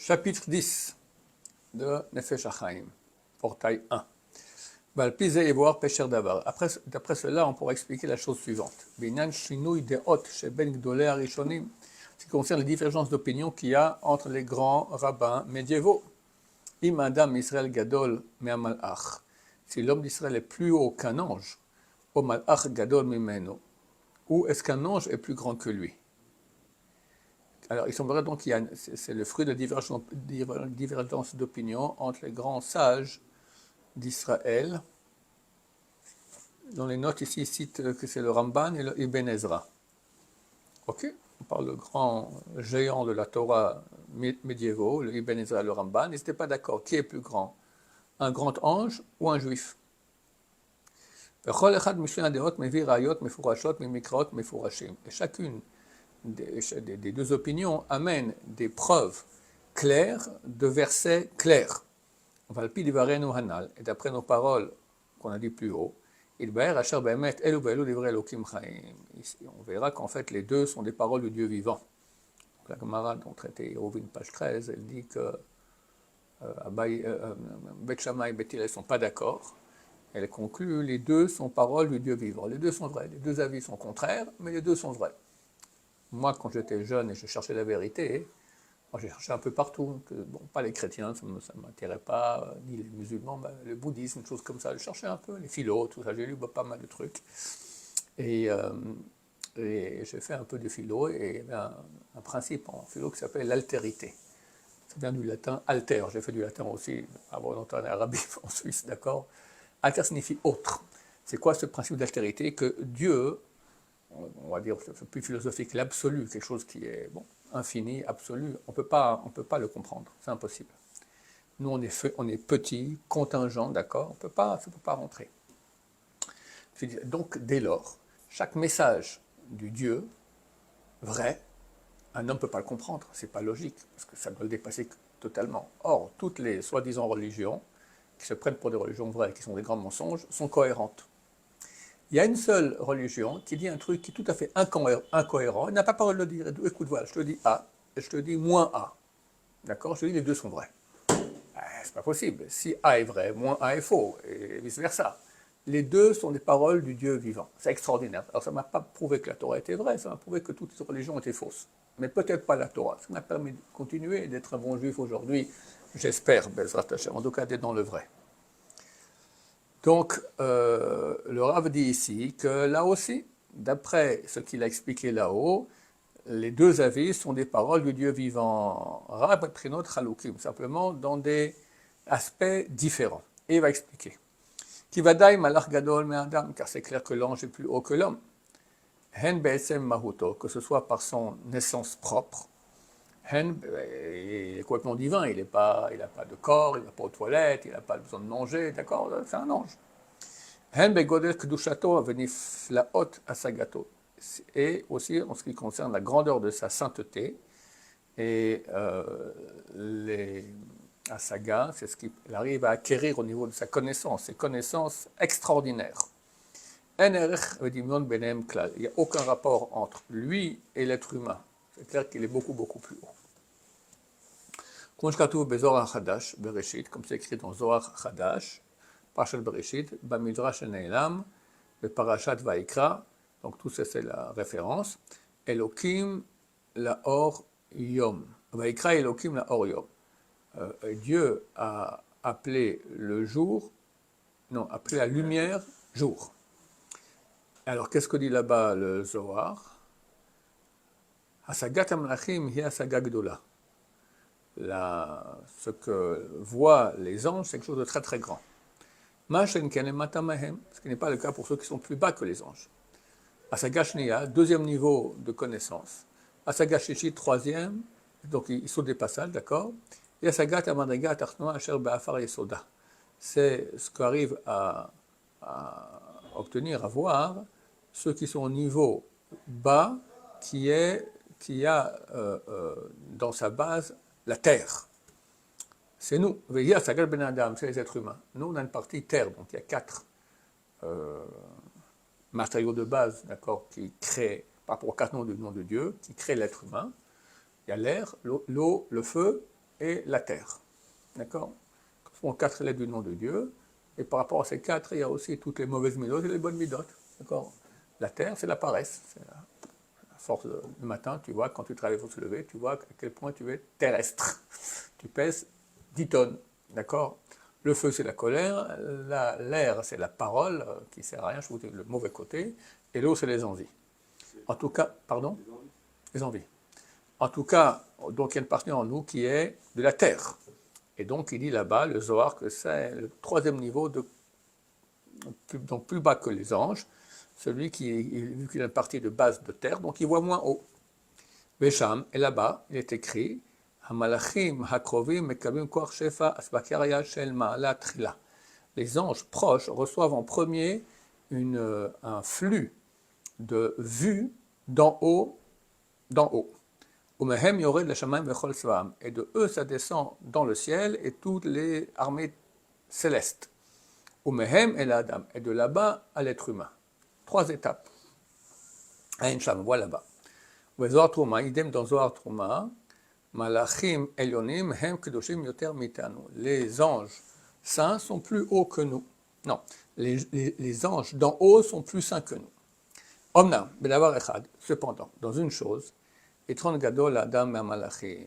Chapitre 10 de Nefesh HaChaim, portail 1. Balpize et voir pécher d'abord. D'après cela, on pourra expliquer la chose suivante. Binan shinui deot sheben gdolei harishonim, ce qui concerne les divergences d'opinion qu'il y a entre les grands rabbins médiévaux. Im adam Israël gadol me'amalach. Si l'homme d'Israël est plus haut qu'un ange, o malach gadol mimeno, ou est-ce qu'un ange est plus grand que lui? Alors, il semblerait donc qu'il y a, c'est le fruit de divergence d'opinion entre les grands sages d'Israël. Dans les notes ici, ils citent que c'est le Ramban et le Ibn Ezra. Ok, on parle de grands géants de la Torah médiévaux, le Ibn Ezra et le Ramban. Ils n'étaient pas d'accord. Qui est plus grand? Un grand ange ou un juif? Et chacune des deux opinions amène des preuves claires de versets clairs. Et d'après nos paroles qu'on a dit plus haut, on verra qu'en fait les deux sont des paroles du Dieu vivant. La Gemara, dans le traité Hérovine, page 13, elle dit que Bet Shammai et Bet Hillel ne sont pas d'accord. Elle conclut, les deux sont paroles du Dieu vivant. Les deux sont vrais. Les deux avis sont contraires, mais les deux sont vrais. Moi, quand j'étais jeune et je cherchais la vérité, moi, j'ai cherché un peu partout. Bon, pas les chrétiens, ça ne m'attirait pas, ni les musulmans, le bouddhisme, des choses comme ça. Je cherchais un peu, les philos, tout ça. J'ai lu pas mal de trucs. Et j'ai fait un peu de philo, et il y avait un principe en philo qui s'appelle l'altérité. Ça vient du latin alter. J'ai fait du latin aussi, avant longtemps en Arabie, en Suisse, d'accord. Alter signifie autre. C'est quoi ce principe d'altérité? Que Dieu, on va dire, c'est plus philosophique, l'absolu, quelque chose qui est infini, absolu, on peut pas le comprendre, c'est impossible. Nous, on est petit, contingent, d'accord, on peut pas rentrer. Donc, dès lors, chaque message du Dieu, vrai, un homme ne peut pas le comprendre, c'est pas logique, parce que ça doit le dépasser totalement. Or, toutes les soi-disant religions, qui se prennent pour des religions vraies, qui sont des grands mensonges, sont cohérentes. Il y a une seule religion qui dit un truc qui est tout à fait incohérent, elle n'a pas parole de le dire. Écoute, voilà, je te dis A, et je te dis moins A. D'accord? Je te dis les deux sont vrais. C'est pas possible. Si A est vrai, moins A est faux, et vice-versa. Les deux sont des paroles du Dieu vivant. C'est extraordinaire. Alors ça ne m'a pas prouvé que la Torah était vraie, ça m'a prouvé que toutes les religions étaient fausses. Mais peut-être pas la Torah. Ça m'a permis de continuer, d'être un bon juif aujourd'hui, j'espère, Bezrat Hashem, en tout cas d'être dans le vrai. Donc, le Rav dit ici que là aussi, d'après ce qu'il a expliqué là-haut, les deux avis sont des paroles du Dieu vivant. Rav Prinot Chalukim, simplement dans des aspects différents. Et il va expliquer. Kivadai malach gadol me'adam, car c'est clair que l'ange est plus haut que l'homme. Hen be'etzem mahuto, que ce soit par son naissance propre. Hen, il est complètement divin, il n'a pas de corps, il ne va pas aux toilettes, il n'a pas besoin de manger, d'accord, c'est un ange. Hen begodel kedushato veniflaot asagato. Et aussi en ce qui concerne la grandeur de sa sainteté, et les asaga, c'est ce qu'il arrive à acquérir au niveau de sa connaissance, ses connaissances extraordinaires. En erech vedimnon benem klal. Il n'y a aucun rapport entre lui et l'être humain. C'est clair qu'il est beaucoup, beaucoup plus haut. Comme c'est écrit dans Zohar Chadash, Parashat Bereshit, Bamidrash Ne'elam, le Parashat Vaikra, donc tout ça c'est la référence, Elokim Laor Yom. Vaikra Elokim Laor Yom. Dieu a appelé le jour, appelé la lumière jour. Alors qu'est-ce que dit là-bas le Zohar? Hasagat Amlachim hi hasaga gdola. Ce que voient les anges, c'est quelque chose de très très grand. Ce qui n'est pas le cas pour ceux qui sont plus bas que les anges. Hasaga Shniya, deuxième niveau de connaissance. Hasaga Shishit, troisième, donc ils sont des passages, d'accord. Et Hasagat Amadriga Tachnoa Asher Be'afar Yesoda. C'est ce qu'arrive à obtenir, à voir, ceux qui sont au niveau bas, qui a dans sa base la terre. C'est nous. C'est les êtres humains. Nous, on a une partie terre, donc il y a 4 matériaux de base, d'accord, qui créent, par rapport aux 4 noms du nom de Dieu, qui créent l'être humain. Il y a l'air, l'eau, le feu et la terre. D'accord? Ce sont 4 lettres du nom de Dieu. Et par rapport à ces 4, il y a aussi toutes les mauvaises midotes et les bonnes midotes. D'accord? La terre, c'est la paresse. C'est la force du matin, tu vois, quand tu travailles pour se lever, tu vois à quel point tu es terrestre. Tu pèses 10 tonnes. D'accord? Le feu, c'est la colère. L'air, c'est la parole, qui ne sert à rien, je vous dis le mauvais côté. Et l'eau, c'est les envies. En tout cas, pardon? Les envies. En tout cas, donc il y a une partie en nous qui est de la terre. Et donc il dit là-bas, le Zohar, que c'est le 3e niveau, donc plus bas que les anges, celui vu qu'il a une partie de base de terre, donc il voit moins haut. Vesham, et là-bas, il est écrit, Hamalachim hakrovim mekabim koach shefa asbakaraya shel ma'ala trila. Les anges proches reçoivent en premier un flux de vue d'en haut, d'en haut. Umehem yored leshamayim vechol tzvaam. Et de eux, ça descend dans le ciel et toutes les armées célestes. Umehem el adam. Et de là-bas à l'être humain. 3 étapes. Ain sham, voilà là-bas. Zohar Trouma, idem dans Zohar Trouma, Malachim elyonim hem kedoshim yoter mitanu. Les anges saints sont plus hauts que nous. Non, les anges d'en haut sont plus saints que nous. Omna, bedavar echad, cependant, dans une chose, Etron gadol adam malachim,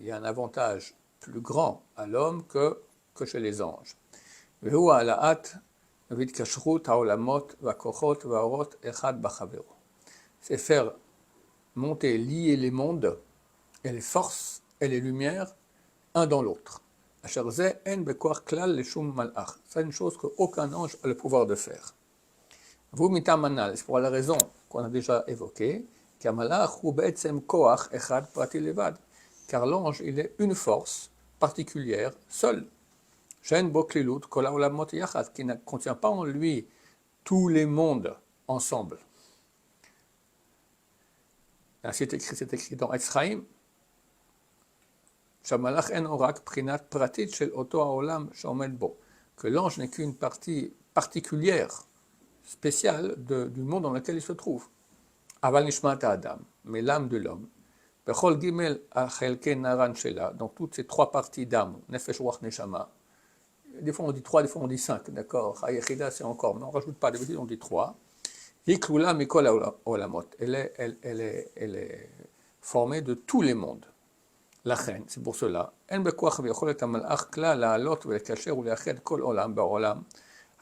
il y a un avantage plus grand à l'homme que chez les anges. Vehu alaat vitkashrut haolamot vakochot vaorot echad bachavero. C'est faire monter, lier les mondes et les forces et les lumières un dans l'autre. C'est une chose qu'aucun ange a le pouvoir de faire. Vous mitamanal, c'est pour la raison qu'on a déjà évoquée, car l'ange, il est une force particulière, seule, qui ne contient pas en lui tous les mondes ensemble. Ainsi c'est écrit dans Etzraïm, que l'ange n'est qu'une partie particulière, spéciale du monde dans lequel il se trouve. Aval nishmat adam, mais l'âme de l'homme. Bechol gimel achelke naran shela, dans toutes ces 3 parties d'âme, nefesh ruach neshama. Des fois on dit 3, des fois on dit 5, d'accord. Hayechida c'est encore, mais on ne rajoute pas, d'habitude on dit 3. Hiklula mikol olamot, elle est formée de tous les mondes. La reine, c'est pour cela. En bekoach v'yocholet hamalach kla la'alot ve'lekasher u'leached kol olam ba'olam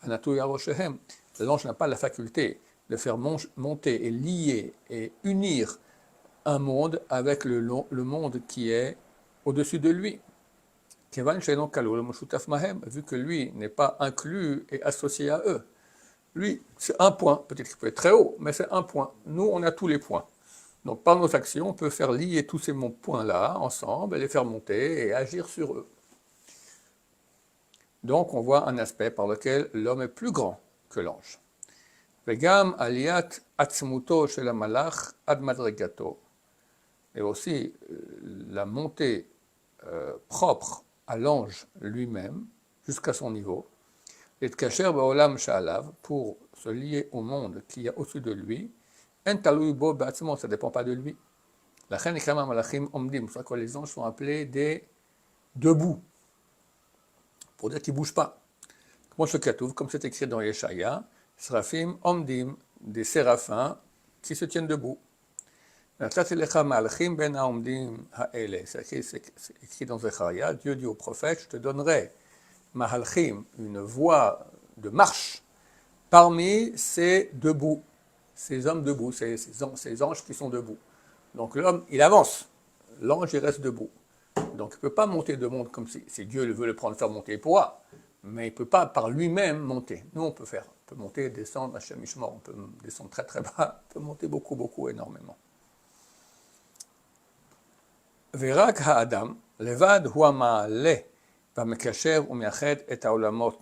hanatuy aroshehem. L'ange n'a pas la faculté de faire monter et lier et unir un monde avec le monde qui est au-dessus de lui. Vu que lui n'est pas inclus et associé à eux. Lui, c'est un point, peut-être qu'il peut être très haut, mais c'est un point. Nous, on a tous les points. Donc par nos actions, on peut faire lier tous ces points-là ensemble et les faire monter et agir sur eux. Donc on voit un aspect par lequel l'homme est plus grand que l'ange. Vegam aliyat atzmuto shel hamalach ad madregato. Et aussi la montée propre à l'ange lui-même, jusqu'à son niveau, et tkacher ba'olam sha'alav, pour se lier au monde qui est au-dessus de lui, en talui bo ba'atzmo, ça ne dépend pas de lui. La chen ikama malachim omdim, c'est pour ça que les anges sont appelés des debout, pour dire qu'ils ne bougent pas. Comme c'est écrit dans Yeshaya, Srafim omdim, des séraphins qui se tiennent debout. C'est écrit dans Zecharia, Dieu dit au prophète, je te donnerai mahalchim, une voie de marche, parmi ces debout, ces hommes debout, ces anges qui sont debout. Donc l'homme, il avance, l'ange, il reste debout. Donc il ne peut pas monter de monde comme si Dieu veut le prendre, faire monter, il pourra, mais il ne peut pas par lui-même monter. Nous, on peut faire, on peut monter, descendre, Hashem Ishmor, on peut descendre très très bas, on peut monter beaucoup, beaucoup, énormément. Verak ha'adam, levad hu ha'ma'aleh, va'mekasher u'meached et ha'olamot,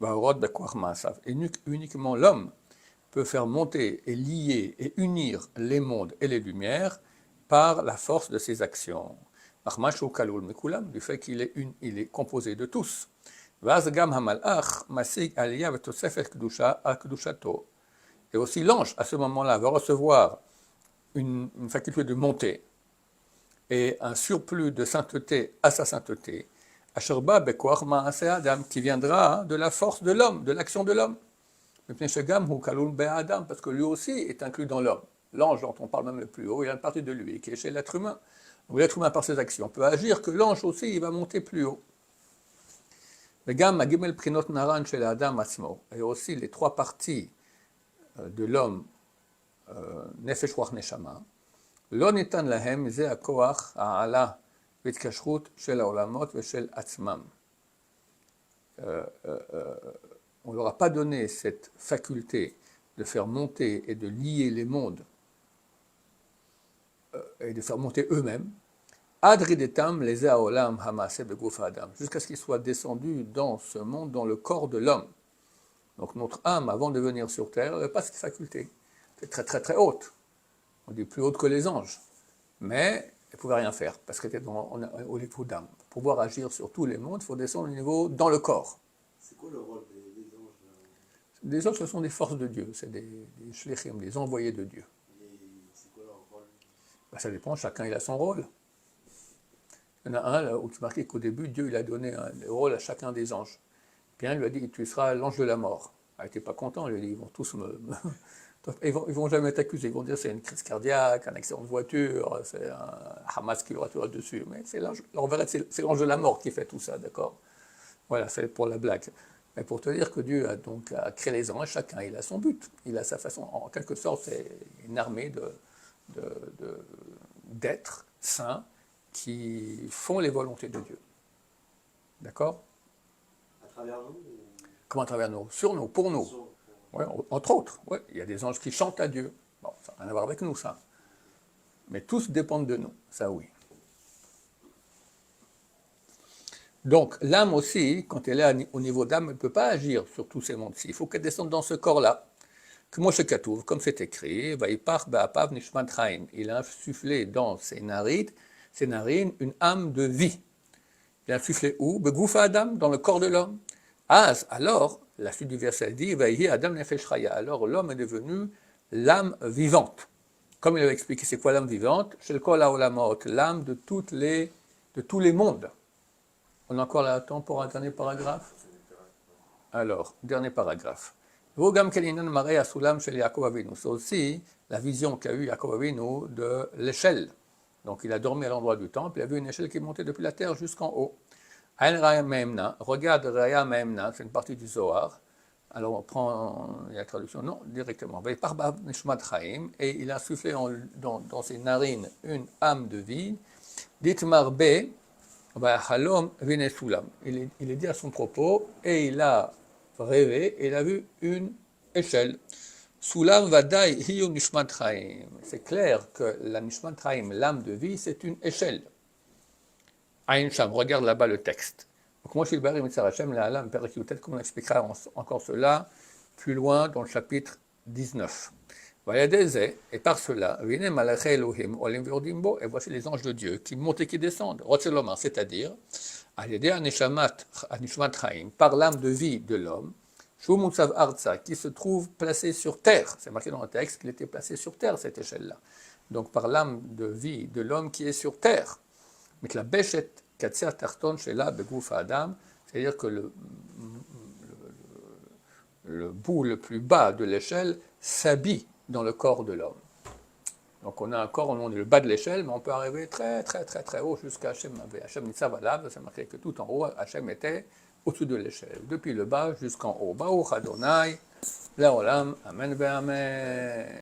va'orot bekoach ma'asav. Et uniquement l'homme peut faire monter et lier et unir les mondes et les lumières par la force de ses actions. Achmashu kalul mekulam, du fait qu'il est composé de tous. Vaz gam hamalach masig aliyah v'tosefet kedusha al kedushato. Et aussi l'ange, à ce moment-là, va recevoir une faculté de monter et un surplus de sainteté à sa sainteté, Asherba Bekoach Maaseh Adam, qui viendra de la force de l'homme, de l'action de l'homme. Parce que lui aussi est inclus dans l'homme. L'ange dont on parle même le plus haut, il y a une partie de lui qui est chez l'être humain. Donc l'être humain par ses actions peut agir que l'ange aussi il va monter plus haut. Et aussi les trois parties de l'homme, Nefesh Ruach Neshama, לא ניתן להם זה הכוח העלה והתקשרות של העולמות ושל עצמם. On ne leur a pas donné cette faculté de faire monter et de lier les mondes et de faire monter eux-mêmes, adridetam les haolam hamase beguf adam, jusqu'à ce qu'ils soient descendus dans ce monde, dans le corps de l'homme. Donc notre âme, avant de venir sur terre, n'avait pas cette faculté. C'est très très très haute. On dit plus haute que les anges. Mais elle ne pouvait rien faire, parce qu'elle était au niveau d'âme. Pour pouvoir agir sur tous les mondes, il faut descendre au niveau dans le corps. C'est quoi le rôle des anges là? Les anges, ce sont des forces de Dieu, c'est des shlichim, des envoyés de Dieu. Et c'est quoi leur rôle? Ça dépend, chacun il a son rôle. Il y en a un là, où tu marquais qu'au début, Dieu il a donné un rôle à chacun des anges. Puis un lui a dit, tu seras l'ange de la mort. Il n'était pas content, il lui a dit, ils vont tous ils vont jamais t'accuser, ils vont dire c'est une crise cardiaque, un accident de voiture, c'est un Hamas qui leur a tiré dessus. Mais c'est l'ange de la mort qui fait tout ça, d'accord? Voilà, c'est pour la blague. Mais pour te dire que Dieu a créé les anges, chacun il a son but, il a sa façon. En quelque sorte, c'est une armée d'êtres saints qui font les volontés de Dieu. D'accord? À travers nous ou... Comment à travers nous? Sur nous, pour nous. Ouais, entre autres, ouais, il y a des anges qui chantent à Dieu. Bon, ça n'a rien à voir avec nous, ça. Mais tous dépendent de nous, ça oui. Donc, l'âme aussi, quand elle est au niveau d'âme, elle ne peut pas agir sur tous ces mondes-ci. Il faut qu'elle descende dans ce corps-là. Que Moshe Katouv, comme c'est écrit, il a insufflé dans ses narines une âme de vie. Il a insufflé où? Begoufa Adam, dans le corps de l'homme. Alors, la suite du verset dit, Adam nefesh chaya. Alors l'homme est devenu l'âme vivante. Comme il avait expliqué, c'est quoi l'âme vivante? Shel kol haolamot, l'âme de tous les mondes. On a encore le temps pour un dernier paragraphe? Alors, dernier paragraphe. C'est aussi la vision qu'a eue Yaakov Avinu de l'échelle. Donc il a dormi à l'endroit du temple, il a vu une échelle qui montait depuis la terre jusqu'en haut. Regarde Raya Memna, c'est une partie du Zohar. Alors on prend la traduction, non, directement. Et il a soufflé dans ses narines une âme de vie. Ditmar B, Halom Venesulam. Il est dit à son propos, et il a rêvé, et il a vu une échelle. Sulam Vadai Hiyu Nishmat Chaim. C'est clair que la Nishmat Chaim, l'âme de vie, c'est une échelle. Aïn Sham, regarde là-bas le texte. Donc moi je suis le Bari Mitzvah Hashem, la Alam Perak, comme on expliquera encore cela plus loin dans le chapitre 19. Et par cela, et voici les anges de Dieu qui montent et qui descendent, c'est-à-dire par l'âme de vie de l'homme, qui se trouve placé sur terre. C'est marqué dans le texte qu'il était placé sur terre, cette échelle-là. Donc par l'âme de vie de l'homme qui est sur terre. Mais la béchet katser tarton shela begouf adam, c'est-à-dire que le bout le plus bas de l'échelle s'habille dans le corps de l'homme. Donc on a un corps, on est le bas de l'échelle, mais on peut arriver très très très très haut jusqu'à Hachem. Hachem Nitzav Alav, c'est marqué que tout en haut, Hachem était au-dessus de l'échelle, depuis le bas jusqu'en haut. Baruch Adonai, Leolam, Amen ve'Amen.